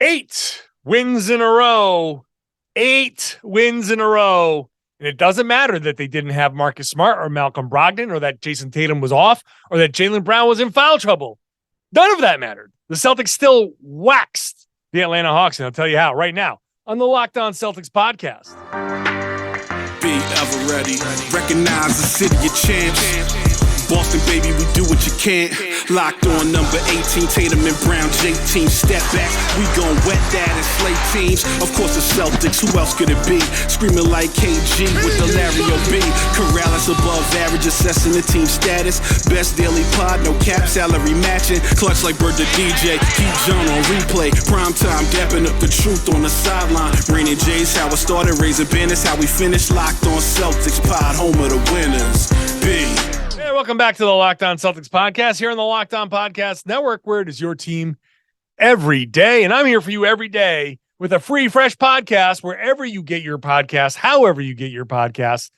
8 wins in a row. 8 wins in a row. And it doesn't matter that they didn't have Marcus Smart or Malcolm Brogdon, or that Jayson Tatum was off, or that Jaylen Brown was in foul trouble. None of that mattered. The Celtics still waxed the Atlanta Hawks, and I'll tell you how right now on the Locked On Celtics podcast. Be ever ready. Recognize the city of champs. Boston, baby, we do what you can't. Locked on number 18, Tatum and Brown, J-team, step back. We gon' wet that and slay teams. Of course, the Celtics, who else could it be? Screaming like KG with the Larry O.B. Karalis above average, assessing the team status. Best daily pod, no cap, salary matching. Clutch like Bird the DJ, keep John on replay. Prime time, dapping up the truth on the sideline. Raining J's, how it started, raising banners, how we finished. Locked on Celtics pod, home of the winners. B. Hey, welcome back to the Locked On Celtics podcast here on the Locked On Podcast Network, where it is your team every day. And I'm here for you every day with a free, fresh podcast wherever you get your podcast, however you get your podcast.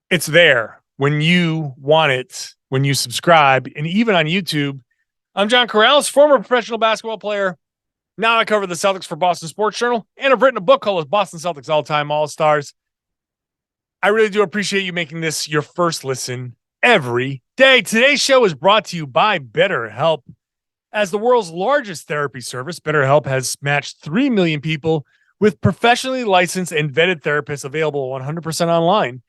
It's there when you want it, when you subscribe, and even on YouTube. I'm John Karalis, former professional basketball player. Now I cover the Celtics for Boston Sports Journal, and I've written a book called Boston Celtics All-Time All-Stars. I really do appreciate you making this your first listen every day. Today's show is brought to you by BetterHelp. As the world's largest therapy service, BetterHelp has matched 3 million people with professionally licensed and vetted therapists available 100% online.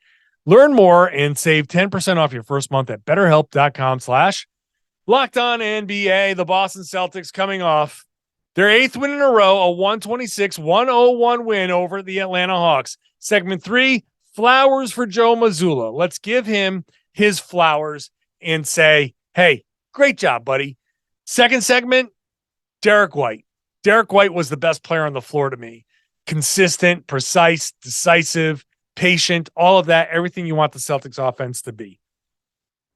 Learn more and save 10% off your first month at BetterHelp.com/LockedOnNBA. The Boston Celtics coming off their 8th win in a row, a 126-101 win over the Atlanta Hawks. Segment 3, flowers for Joe Mazzulla. Let's give him his flowers and say, hey, great job, buddy. Second segment, Derrick White. Derrick White was the best player on the floor to me. Consistent, precise, decisive, patient, all of that, everything you want the Celtics offense to be.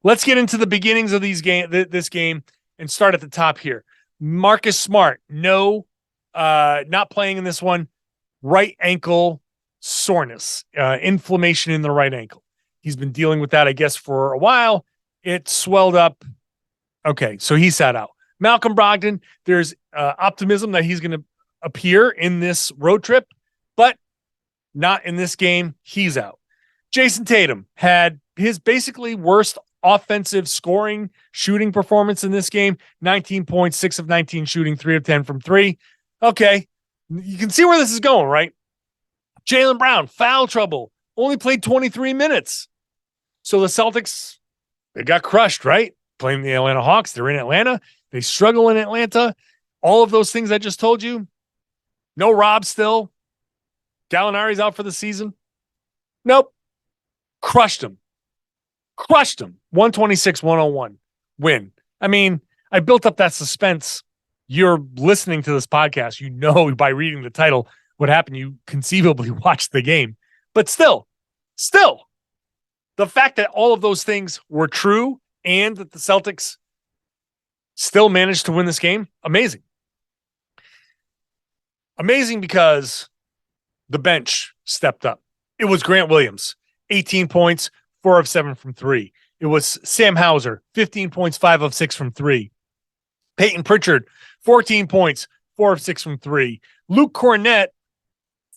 Let's get into the beginnings of this game and start at the top here. Marcus Smart, not playing in this one. Right ankle soreness, inflammation in the right ankle. He's been dealing with that, I guess, for a while. It swelled up. Okay, so he sat out. Malcolm Brogdon, there's optimism that he's going to appear in this road trip, but not in this game. He's out. Jayson Tatum had his basically worst offensive scoring shooting performance in this game. 19 points, 6 of 19 shooting, 3 of 10 from 3. Okay, you can see where this is going, right? Jaylen Brown, foul trouble, only played 23 minutes. So the Celtics, they got crushed, right? Playing the Atlanta Hawks. They're in Atlanta. They struggle in Atlanta. All of those things I just told you. No Rob still. Gallinari's out for the season. Nope. Crushed them. 126-101 win. I mean, I built up that suspense. You're listening to this podcast. You know by reading the title what happened. You conceivably watched the game. But still, the fact that all of those things were true and that the Celtics still managed to win this game, amazing. Amazing because the bench stepped up. It was Grant Williams, 18 points, 4 of 7 from 3. It was Sam Hauser, 15 points, 5 of 6 from 3. Peyton Pritchard, 14 points, 4 of 6 from 3. Luke Cornett,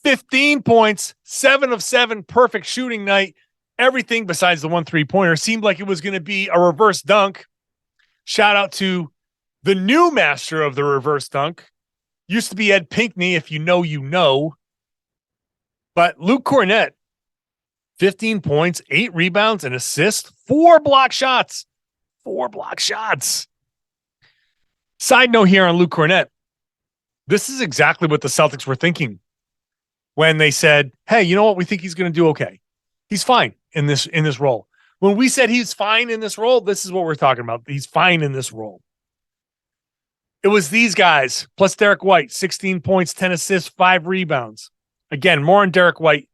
15 points, 7 of 7, perfect shooting night. Everything besides the 1 3-pointer seemed like it was going to be a reverse dunk. Shout out to the new master of the reverse dunk. Used to be Ed Pinckney, if you know, you know. But Luke Cornett, 15 points, 8 rebounds, and assists, 4 block shots. 4 block shots. Side note here on Luke Cornett. This is exactly what the Celtics were thinking when they said, hey, you know what? We think he's going to do okay. He's fine in this role. When we said he's fine in this role, this is what we're talking about. He's fine in this role. It was these guys, plus Derrick White, 16 points, 10 assists, 5 rebounds. Again, more on Derrick White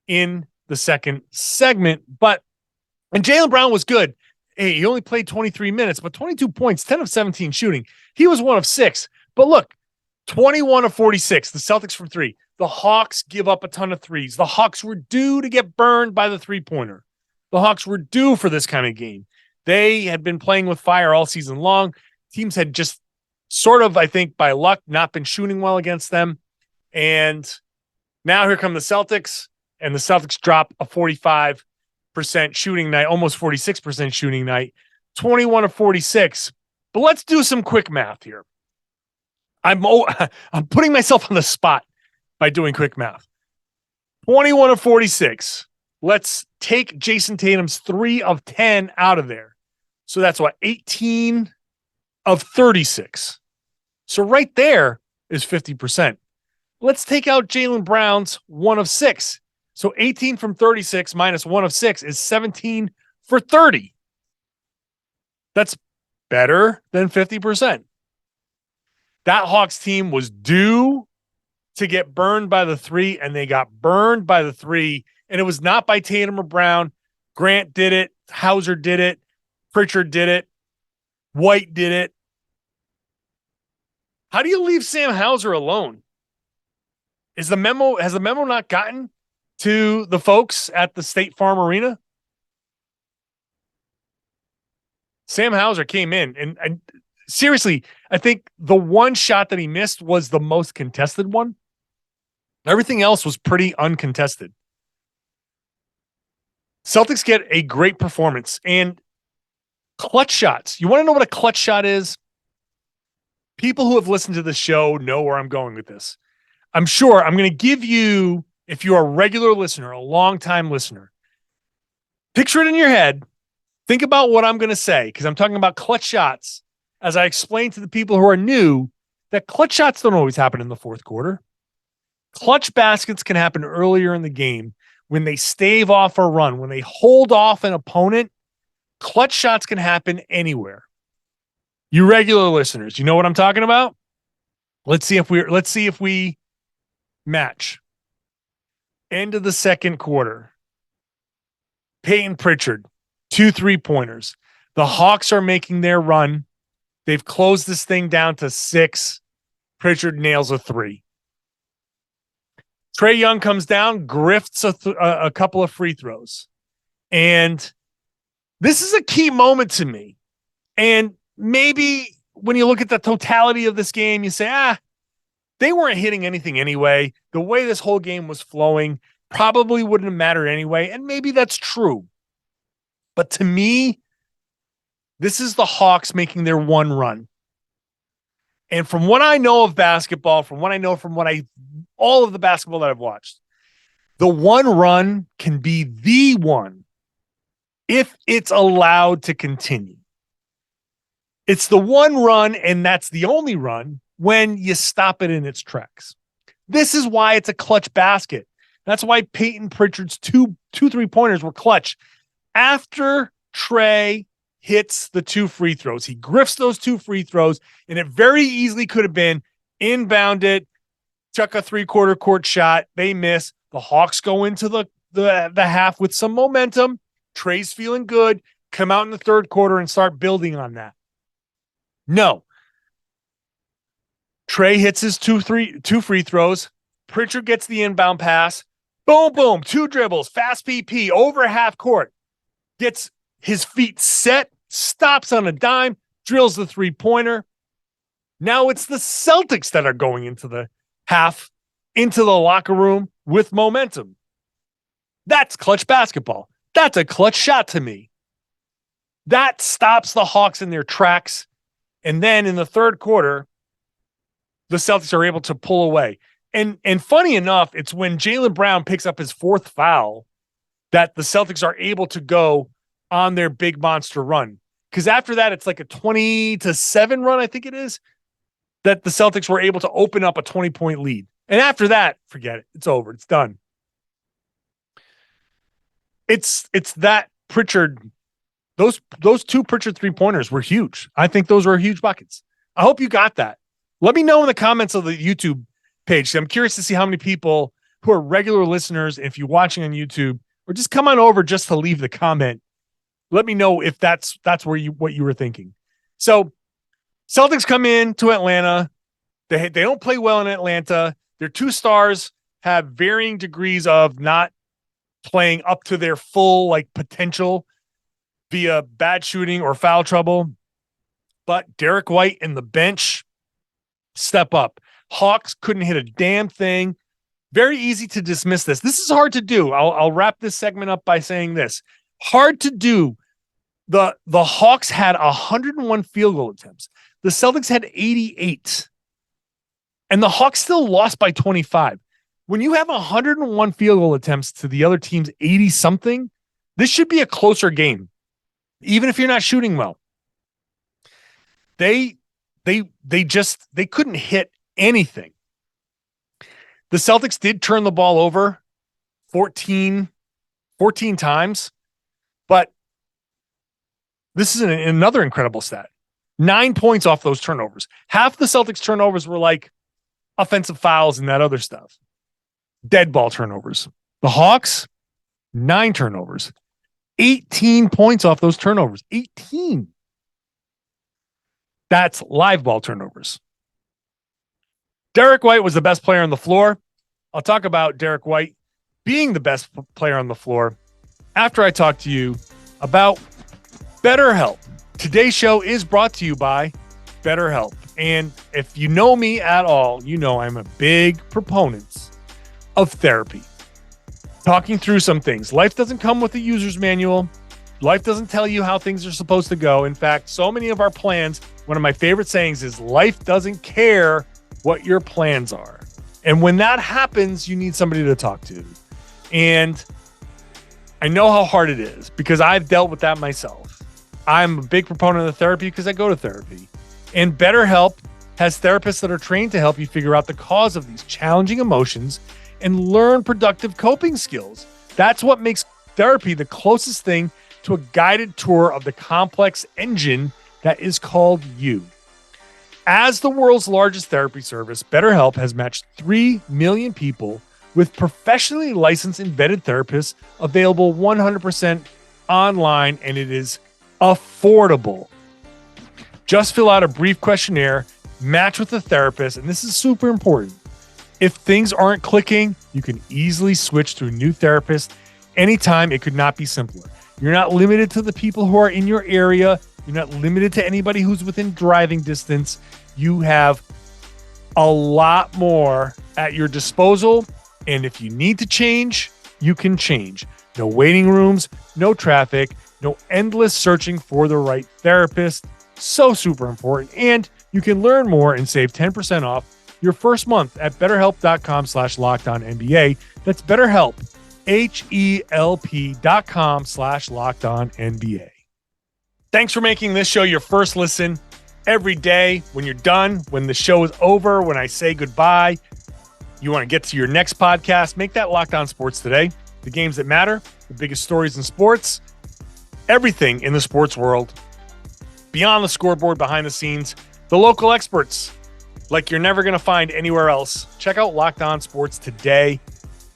in the second segment. And Jaylen Brown was good. Hey, he only played 23 minutes, but 22 points, 10 of 17 shooting. He was 1 of 6. But look, 21 of 46, the Celtics from 3. The Hawks give up a ton of threes. The Hawks were due to get burned by the three-pointer. The Hawks were due for this kind of game. They had been playing with fire all season long. Teams had just sort of, I think, by luck, not been shooting well against them. And now here come the Celtics, and the Celtics drop a 45% shooting night, almost 46% shooting night, 21 of 46. But let's do some quick math here. I'm putting myself on the spot by doing quick math. 21 of 46. Let's take Jayson Tatum's 3 of 10 out of there. So that's what, 18 of 36. So right there is 50%. Let's take out Jaylen Brown's 1 of 6. So 18 from 36 minus 1 of 6 is 17 for 30. That's better than 50%. That Hawks team was due to get burned by the 3, and they got burned by the 3. And it was not by Tatum or Brown. Grant did it. Hauser did it. Pritchard did it. White did it. How do you leave Sam Hauser alone? Has the memo not gotten to the folks at the State Farm Arena? Sam Hauser came in and seriously, I think the one shot that he missed was the most contested one. Everything else was pretty uncontested. Celtics get a great performance and clutch shots. You want to know what a clutch shot is? People who have listened to the show know where I'm going with this. I'm sure I'm going to give you, if you're a regular listener, a long-time listener, picture it in your head. Think about what I'm going to say, because I'm talking about clutch shots. As I explained to the people who are new, that clutch shots don't always happen in the fourth quarter. Clutch baskets can happen earlier in the game when they stave off a run, when they hold off an opponent. Clutch shots can happen anywhere. You regular listeners, you know what I'm talking about? Let's see if we match. End of the second quarter. Peyton Pritchard, 2 3-pointers. The Hawks are making their run. They've closed this thing down to 6. Pritchard nails a 3. Trae Young comes down, grifts a couple of free throws. And this is a key moment to me. And maybe when you look at the totality of this game, you say, they weren't hitting anything anyway. The way this whole game was flowing probably wouldn't have mattered anyway. And maybe that's true. But to me, this is the Hawks making their one run. And from what I know of basketball, all of the basketball that I've watched, the one run can be the one if it's allowed to continue. It's the one run, and that's the only run when you stop it in its tracks. This is why it's a clutch basket. That's why Peyton Pritchard's two 3-pointers were clutch. After Trae hits the 2 free throws, he grifts those 2 free throws, and it very easily could have been inbounded, chuck a 3/4 court shot. They miss. The Hawks go into the half with some momentum. Trae's feeling good. Come out in the third quarter and start building on that. No. Trae hits his 2 free throws. Pritchard gets the inbound pass. Boom, boom. 2 dribbles. Fast PP over half court. Gets his feet set. Stops on a dime. Drills the 3-pointer. Now it's the Celtics that are going into the half, into the locker room with momentum. That's clutch basketball. That's a clutch shot to me. That stops the Hawks in their tracks. And then in the third quarter, the Celtics are able to pull away. And funny enough, it's when Jaylen Brown picks up his 4th foul that the Celtics are able to go on their big monster run. Because after that, it's like a 20-7 run, I think it is, that the Celtics were able to open up a 20-point lead. And after that, forget it. It's over. It's done. It's that Pritchard, those 2 Pritchard 3-pointers were huge. I think those were huge buckets. I hope you got that. Let me know in the comments of the YouTube page. I'm curious to see how many people who are regular listeners, if you're watching on YouTube, or just come on over just to leave the comment. Let me know if that's what you were thinking. So Celtics come in to Atlanta. They don't play well in Atlanta. Their 2 stars have varying degrees of not playing up to their full potential via bad shooting or foul trouble. But Derrick White and the bench step up. Hawks couldn't hit a damn thing. Very easy to dismiss this. This is hard to do. I'll wrap this segment up by saying this. Hard to do. The Hawks had 101 field goal attempts. The Celtics had 88. And the Hawks still lost by 25. When you have 101 field goal attempts to the other team's 80-something, this should be a closer game, even if you're not shooting well. They couldn't hit anything. The Celtics did turn the ball over 14 times, but this is another incredible stat. 9 points off those turnovers. Half the Celtics turnovers were like offensive fouls and that other stuff. Dead ball turnovers. The Hawks, 9 turnovers. 18 points off those turnovers. 18. That's live ball turnovers. Derrick White was the best player on the floor. I'll talk about Derrick White being the best player on the floor after I talk to you about BetterHelp. Today's show is brought to you by BetterHelp. And if you know me at all, you know I'm a big proponent of therapy. Talking through some things. Life doesn't come with a user's manual. Life doesn't tell you how things are supposed to go. In fact, so many of our plans, one of my favorite sayings is life doesn't care what your plans are. And when that happens, you need somebody to talk to. And I know how hard it is because I've dealt with that myself. I'm a big proponent of therapy because I go to therapy. And BetterHelp has therapists that are trained to help you figure out the cause of these challenging emotions and learn productive coping skills. That's what makes therapy the closest thing to a guided tour of the complex engine that is called you. As the world's largest therapy service, BetterHelp has matched 3 million people with professionally licensed and vetted therapists available 100% online, and it is affordable. Just fill out a brief questionnaire, match with a therapist, and this is super important. If things aren't clicking, you can easily switch to a new therapist anytime. It could not be simpler. You're not limited to the people who are in your area. You're not limited to anybody who's within driving distance. You have a lot more at your disposal. And if you need to change, you can change. No waiting rooms, no traffic, no endless searching for the right therapist. So super important. And you can learn more and save 10% off your first month at BetterHelp.com/LockedOnNBA. That's BetterHelp, HELP.com/LockedOnNBA. Thanks for making this show your first listen every day. When you're done, when the show is over, when I say goodbye, you want to get to your next podcast, make that Locked On Sports Today. The games that matter, the biggest stories in sports, everything in the sports world, beyond the scoreboard, behind the scenes, the local experts like you're never going to find anywhere else. Check out Locked On Sports Today,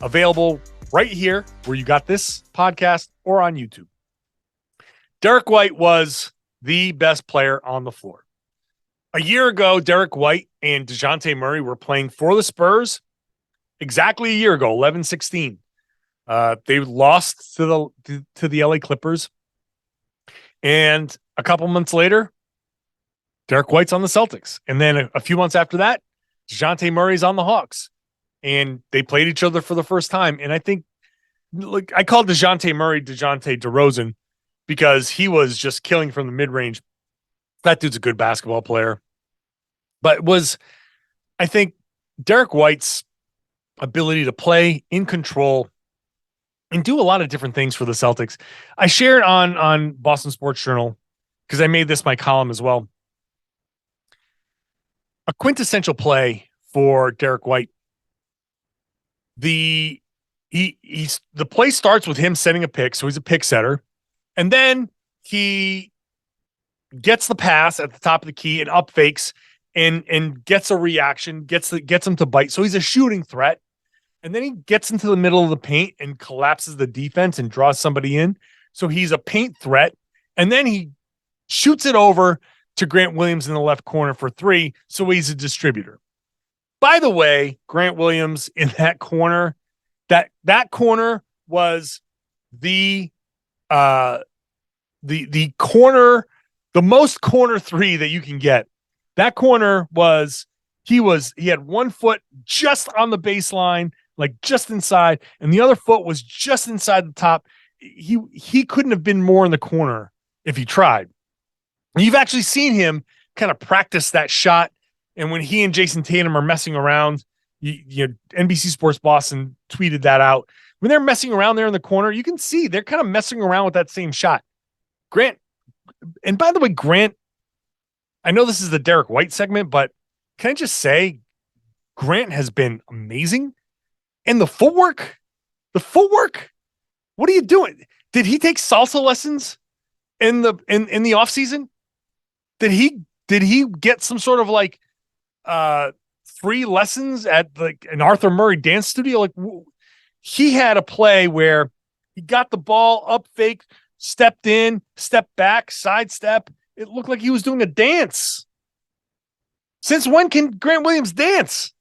available right here where you got this podcast or on YouTube. Derrick White was the best player on the floor. A year ago, Derrick White and DeJounte Murray were playing for the Spurs exactly a year ago, 11-16. They lost to the LA Clippers. And a couple months later, Derrick White's on the Celtics. And then a few months after that, DeJounte Murray's on the Hawks. And they played each other for the first time. And I think, like, I called DeJounte Murray DeJounte DeRozan because he was just killing from the mid-range. That dude's a good basketball player. But I think Derrick White's ability to play in control and do a lot of different things for the Celtics. I shared on Boston Sports Journal, because I made this my column as well, a quintessential play for Derrick White. The play starts with him setting a pick, so he's a pick setter, and then he gets the pass at the top of the key and up fakes and gets a reaction, gets him to bite. So he's a shooting threat, and then he gets into the middle of the paint and collapses the defense and draws somebody in. So he's a paint threat, and then he shoots it over to Grant Williams in the left corner for 3. So he's a distributor. By the way, Grant Williams in that corner, that corner was the corner, the most corner 3 that you can get. That corner was He had one foot just on the baseline, like just inside, and the other foot was just inside the top. He couldn't have been more in the corner if he tried. You've actually seen him kind of practice that shot. And when he and Jayson Tatum are messing around, NBC Sports Boston tweeted that out. When they're messing around there in the corner, you can see they're kind of messing around with that same shot. Grant, and by the way, Grant, I know this is the Derrick White segment, but can I just say Grant has been amazing? And the footwork, what are you doing? Did he take salsa lessons in the offseason? Did he get some sort of like free lessons at like an Arthur Murray dance studio? Like he had a play where he got the ball up, fake, stepped in, stepped back, sidestep. It looked like he was doing a dance. Since when can Grant Williams dance?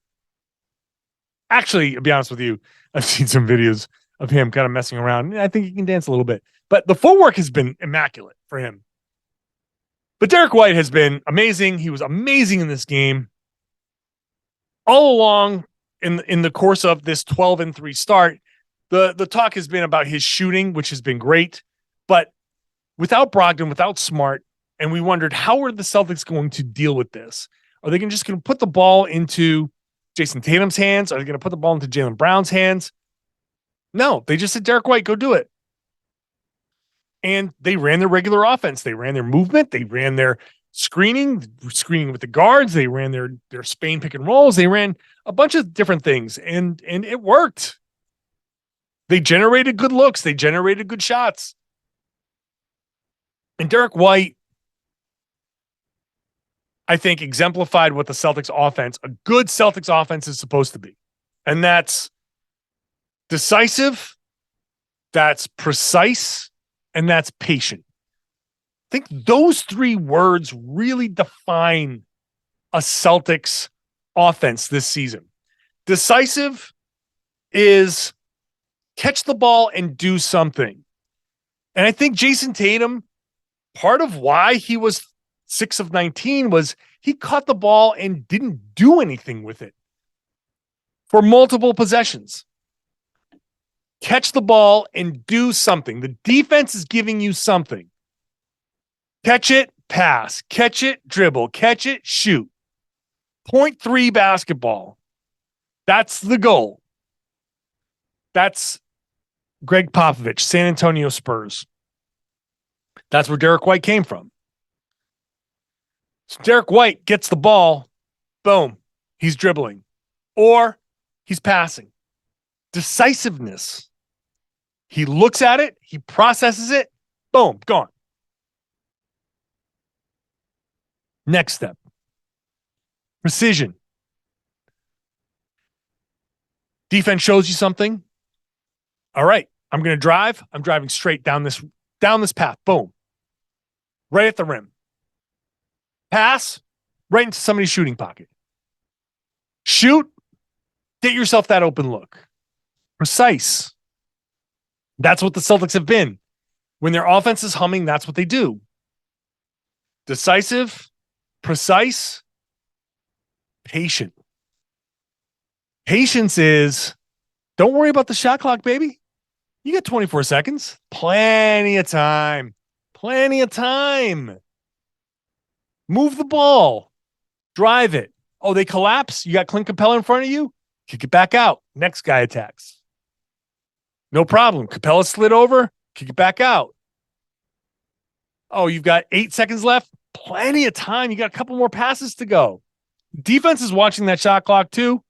Actually, to be honest with you, I've seen some videos of him kind of messing around. I think he can dance a little bit, but the footwork has been immaculate for him. But Derrick White has been amazing. He was amazing in this game. All along in the course of this 12-3 start, the talk has been about his shooting, which has been great. But without Brogdon, without Smart, and we wondered, how are the Celtics going to deal with this? Are they just going to put the ball into Jayson Tatum's hands? Are they going to put the ball into Jaylen Brown's hands? No, they just said, Derrick White, go do it. And they ran their regular offense. They ran their movement. They ran their screening with the guards. They ran their Spain pick and rolls. They ran a bunch of different things, and it worked. They generated good looks. They generated good shots. And Derrick White, I think, exemplified what the Celtics offense, a good Celtics offense, is supposed to be. And that's decisive, that's precise, and that's patient. I think those three words really define a Celtics offense this season. Decisive is catch the ball and do something. And I think Jayson Tatum, part of why he was 6 of 19 was he caught the ball and didn't do anything with it for multiple possessions. Catch the ball and do something. The defense is giving you something. Catch it, pass. Catch it, dribble. Catch it, shoot. 0.3 basketball. That's the goal. That's Greg Popovich, San Antonio Spurs. That's where Derrick White came from. So Derrick White gets the ball, boom, he's dribbling, or he's passing. Decisiveness. He looks at it, he processes it, boom, gone. Next step. Precision. Defense shows you something. All right, I'm going to drive. I'm driving straight down this path. Boom. Right at the rim. Pass right into somebody's shooting pocket. Shoot. Get yourself that open look. Precise. That's what the Celtics have been. When their offense is humming, that's what they do. Decisive, precise, patient. Patience is, don't worry about the shot clock, baby. You got 24 seconds. Plenty of time. Plenty of time. Move the ball. Drive it. Oh, they collapse. You got Clint Capella in front of you. Kick it back out. Next guy attacks. No problem. Capella slid over. Kick it back out. Oh, you've got 8 seconds left. Plenty of time. You got a couple more passes to go. Defense is watching that shot clock too.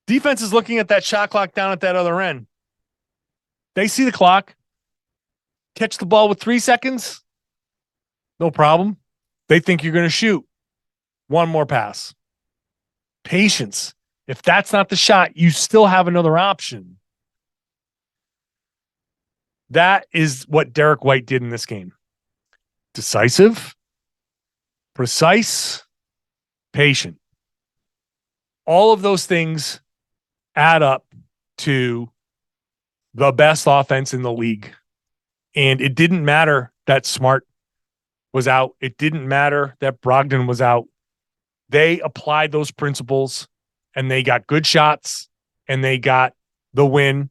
Defense is looking at that shot clock down at that other end. They see the clock. Catch the ball with 3 seconds. No problem. They think you're going to shoot. One more pass. Patience. If that's not the shot, you still have another option. That is what Derrick White did in this game. Decisive, precise, patient. All of those things add up to the best offense in the league. And it didn't matter that Smart was out. It didn't matter that Brogdon was out. They applied those principles and they got good shots and they got the win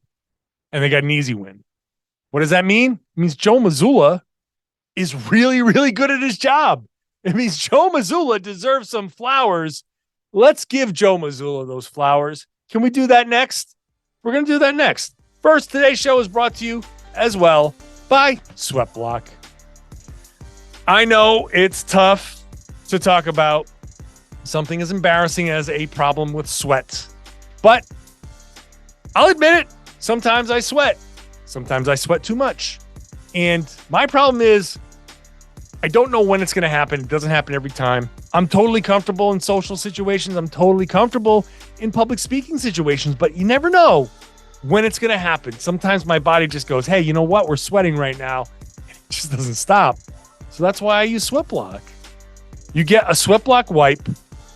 and they got an easy win. What does that mean? It means Joe Mazzulla is really, really good at his job. It means Joe Mazzulla deserves some flowers. Let's give Joe Mazzulla those flowers. Can we do that next? We're going to do that next. First, today's show is brought to you as well by SweatBlock. I know it's tough to talk about something as embarrassing as a problem with sweat, but I'll admit it. Sometimes I sweat. Sometimes I sweat too much. And my problem is I don't know when it's going to happen. It doesn't happen every time. I'm totally comfortable in social situations. I'm totally comfortable in public speaking situations, but you never know when it's going to happen. Sometimes my body just goes, hey, you know what? We're sweating right now. It just doesn't stop. So that's why I use SweatBlock. You get a SweatBlock wipe.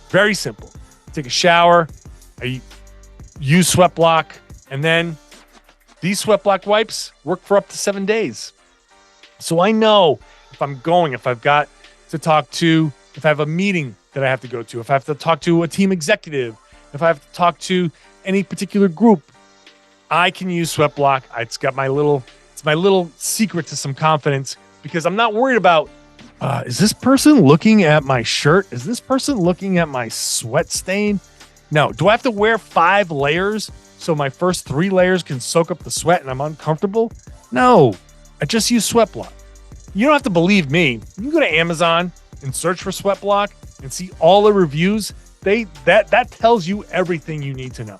Very simple. Take a shower. I use SweatBlock. And then these SweatBlock wipes work for up to 7 days. So I know if I'm going, if I've got to talk to, if I have a meeting that I have to go to, if I have to talk to a team executive, if I have to talk to any particular group, I can use SweatBlock. It's my little secret to some confidence because I'm not worried about, is this person looking at my shirt? Is this person looking at my sweat stain? No. Do I have to wear 5 layers so my first 3 layers can soak up the sweat and I'm uncomfortable? No. I just use SweatBlock. You don't have to believe me. You can go to Amazon and search for SweatBlock and see all the reviews. That tells you everything you need to know.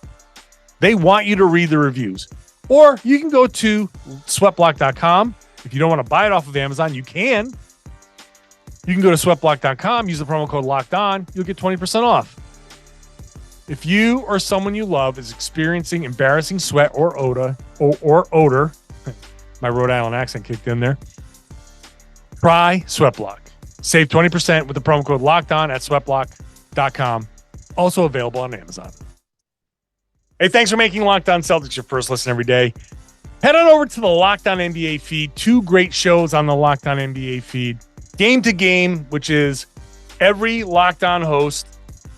They want you to read the reviews. Or you can go to sweatblock.com. If you don't want to buy it off of Amazon, you can. You can go to sweatblock.com, use the promo code Locked On. You'll get 20% off. If you or someone you love is experiencing embarrassing sweat or odor, my Rhode Island accent kicked in there, try SweatBlock. Save 20% with the promo code Locked On at sweatblock.com. Also available on Amazon. Hey, thanks for making Locked On Celtics your first listen every day. Head on over to the Locked On NBA feed. 2 great shows on the Locked On NBA feed. Game to Game, which is every Locked On host.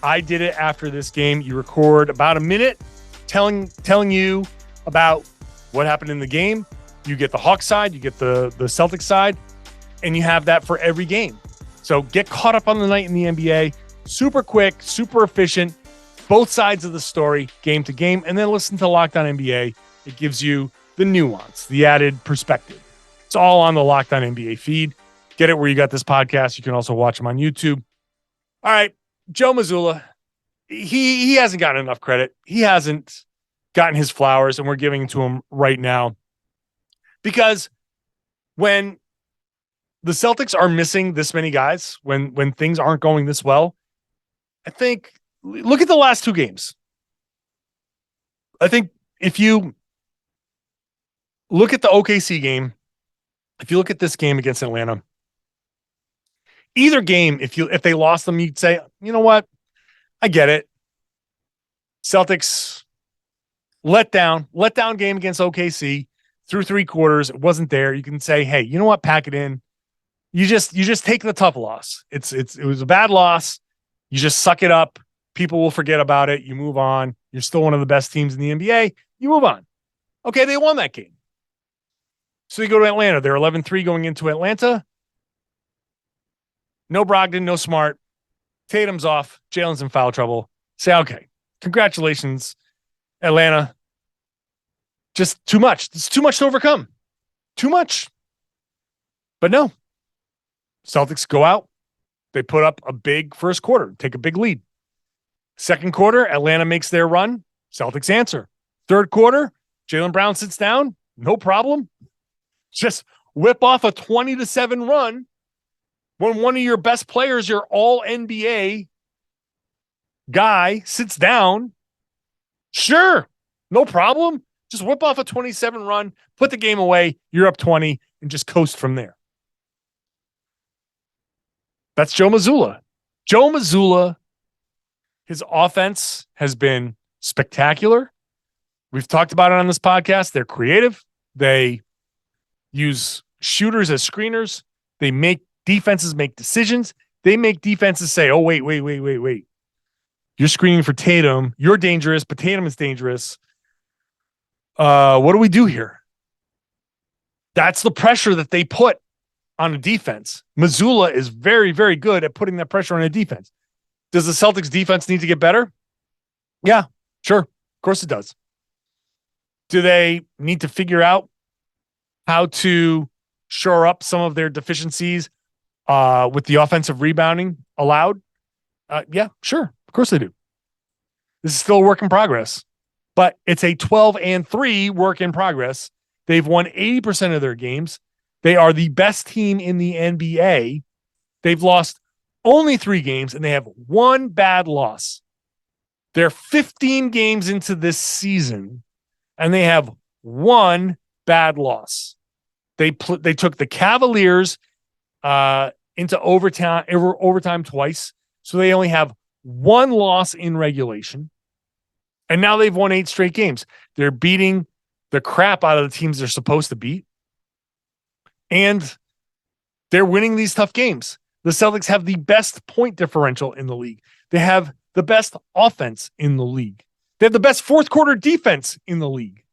I did it after this game. You record about a minute telling you about what happened in the game. You get the Hawks side, you get the Celtics side, and you have that for every game. So get caught up on the night in the NBA. Super quick, super efficient. Both sides of the story, game to game, and then listen to Locked On NBA. It gives you the nuance, the added perspective. It's all on the Locked On NBA feed. Get it where you got this podcast. You can also watch them on YouTube. All right, Joe Mazzulla, he hasn't gotten enough credit. He hasn't gotten his flowers, and we're giving it to him right now. Because when the Celtics are missing this many guys, when things aren't going this well, I think, look at the last 2 games. I think if you look at the OKC game, if you look at this game against Atlanta, either game, if they lost them, you'd say, you know what? I get it. Celtics let down game against OKC through 3 quarters. It wasn't there. You can say, hey, you know what? Pack it in. You just take the tough loss. It was a bad loss. You just suck it up. People will forget about it. You move on. You're still one of the best teams in the NBA. You move on. Okay, they won that game. So you go to Atlanta. They're 11-3 going into Atlanta. No Brogdon, no Smart. Tatum's off. Jaylen's in foul trouble. Say, okay, congratulations, Atlanta. Just too much. It's too much to overcome. Too much. But no. Celtics go out. They put up a big first quarter, take a big lead. Second quarter, Atlanta makes their run. Celtics answer. Third quarter, Jaylen Brown sits down. No problem. Just whip off a 20-7 run when one of your best players, your all-NBA guy, sits down. Sure, no problem. Just whip off a 27 run, put the game away. You're up 20 and just coast from there. That's Joe Mazzulla. Joe Mazzulla, his offense has been spectacular. We've talked about it on this podcast. They're creative. They use shooters as screeners. They make defenses make decisions. They make defenses say, oh, wait. You're screening for Tatum. You're dangerous, but Tatum is dangerous. What do we do here? That's the pressure that they put on a defense. Mazzulla is very, very good at putting that pressure on a defense. Does the Celtics defense need to get better? Yeah, sure. Of course it does. Do they need to figure out how to shore up some of their deficiencies with the offensive rebounding allowed? Yeah, sure. Of course they do. This is still a work in progress, but it's a 12-3 work in progress. They've won 80% of their games. They are the best team in the NBA. They've lost only 3 games, and they have 1 bad loss. They're 15 games into this season, and they have 1 bad loss. They took the Cavaliers into overtime twice, so they only have 1 loss in regulation, and now they've won 8 straight games. They're beating the crap out of the teams they're supposed to beat, and they're winning these tough games. The Celtics have the best point differential in the league. They have the best offense in the league. They have the best fourth quarter defense in the league.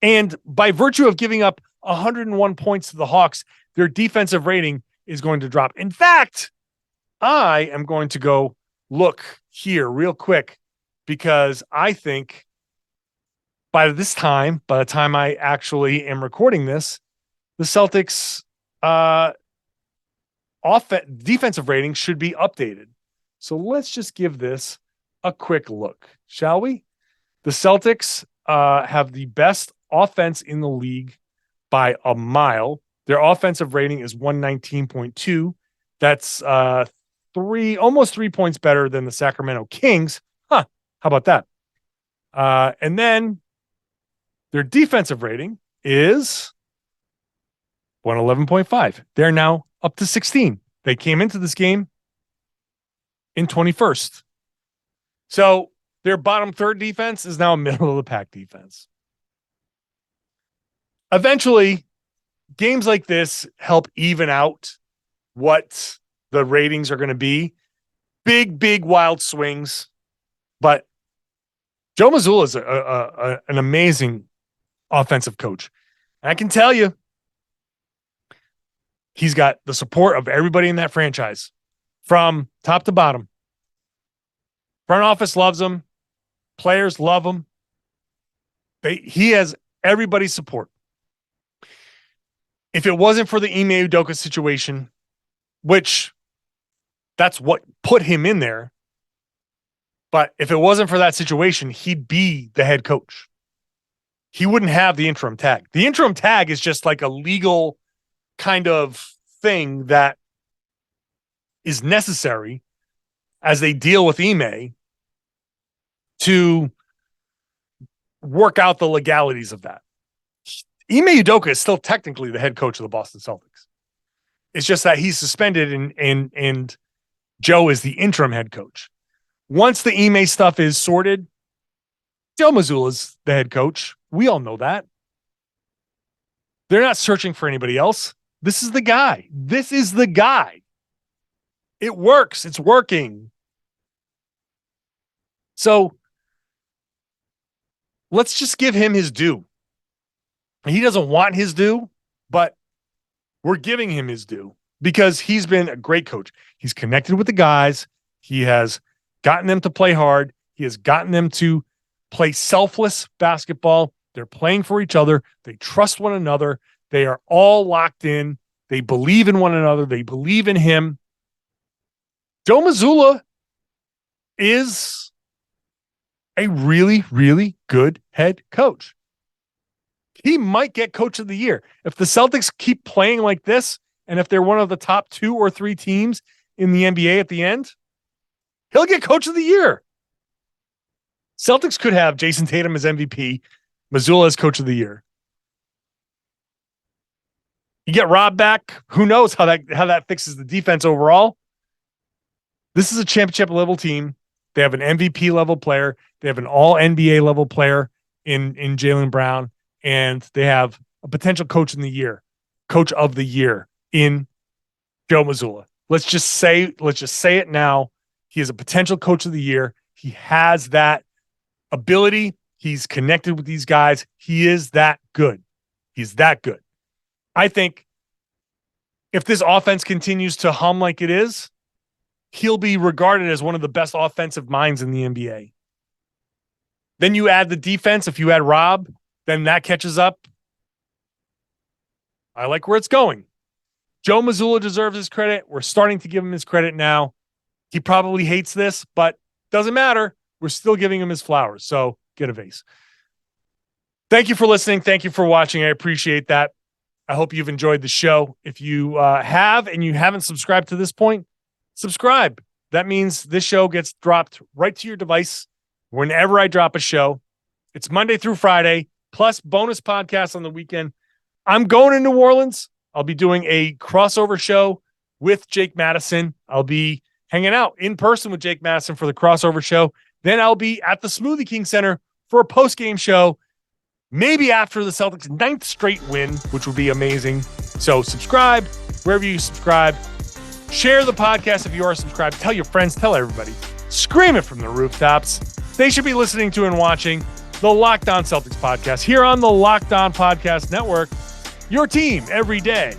And by virtue of giving up 101 points to the Hawks, their defensive rating is going to drop. In fact, I am going to go look here real quick because I think by the time I actually am recording this, the Celtics defensive rating should be updated. So let's just give this a quick look, shall we? The Celtics have the best offense in the league by a mile. Their offensive rating is 119.2. That's almost 3 points better than the Sacramento Kings. How about that? And then their defensive rating is 111.5. They're now up to 16. They came into this game in 21st. So their bottom third defense is now a middle of the pack defense. Eventually, games like this help even out what the ratings are going to be. Big, wild swings. But Joe Mazzulla is an amazing offensive coach. And I can tell you, he's got the support of everybody in that franchise from top to bottom. Front office loves him. Players love him. He has everybody's support. If it wasn't for the Ime Udoka situation, which that's what put him in there, but if it wasn't for that situation, he'd be the head coach. He wouldn't have the interim tag. The interim tag is just like a legal kind of thing that is necessary as they deal with Ime to work out the legalities of that. Ime Udoka is still technically the head coach of the Boston Celtics. It's just that he's suspended and Joe is the interim head coach. Once the Ime stuff is sorted, Joe Mazzulla is the head coach. We all know that. They're not searching for anybody else. This is the guy. This is the guy. It works. It's working. So let's just give him his due. He doesn't want his due, but we're giving him his due because he's been a great coach. He's connected with the guys. He has gotten them to play hard. He has gotten them to play selfless basketball. They're playing for each other. They trust one another. They are all locked in. They believe in one another. They believe in him. Joe Mazzulla is a really, really good head coach. He might get coach of the year. If the Celtics keep playing like this, and if they're one of the top 2 or 3 teams in the NBA at the end, he'll get coach of the year. Celtics could have Jayson Tatum as MVP, Mazzulla as coach of the year. You get Rob back. Who knows how that fixes the defense overall? This is a championship level team. They have an MVP level player. They have an all NBA level player in Jaylen Brown. And they have a potential coach of the year in Joe Mazzulla. Let's just say it now. He is a potential coach of the year. He has that ability. He's connected with these guys. He is that good. He's that good. I think if this offense continues to hum like it is, he'll be regarded as one of the best offensive minds in the NBA. Then you add the defense. If you add Rob, then that catches up. I like where it's going. Joe Mazzulla deserves his credit. We're starting to give him his credit now. He probably hates this, but doesn't matter. We're still giving him his flowers. So get a vase. Thank you for listening. Thank you for watching. I appreciate that. I hope you've enjoyed the show. If you have and you haven't subscribed to this point, subscribe. That means this show gets dropped right to your device whenever I drop a show. It's Monday through Friday, plus bonus podcasts on the weekend. I'm going to New Orleans. I'll be doing a crossover show with Jake Madison. I'll be hanging out in person with Jake Madison for the crossover show. Then I'll be at the Smoothie King Center for a post-game show, maybe after the Celtics' 9th straight win, which would be amazing. So subscribe wherever you subscribe. Share the podcast if you are subscribed. Tell your friends. Tell everybody. Scream it from the rooftops. They should be listening to and watching the Locked On Celtics podcast here on the Locked On Podcast Network. Your team every day.